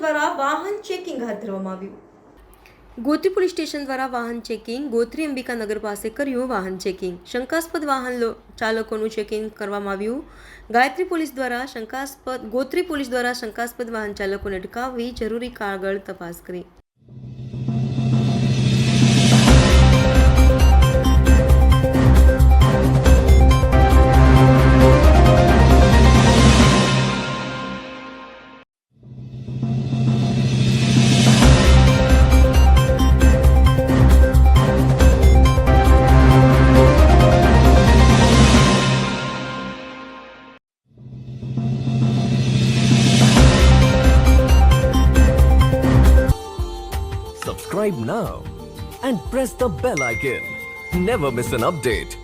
દ્વારા વાહન ચેકિંગ હાથ ધરવામાં આવ્યું. ગોત્રી પોલીસ સ્ટેશન દ્વારા વાહન ચેકિંગ. ગોત્રી અંબિકાનગર પાસે કર્યું વાહન ચેકિંગ. શંકાસ્પદ વાહન ચાલકોનું ચેકિંગ કરવામાં આવ્યું. ગોત્રી પોલીસ દ્વારા શંકાસ્પદ વાહન ચાલકોને અટકાવી જરૂરી કાગળ તપાસ કરી. Subscribe now and press the bell icon. Never miss an update.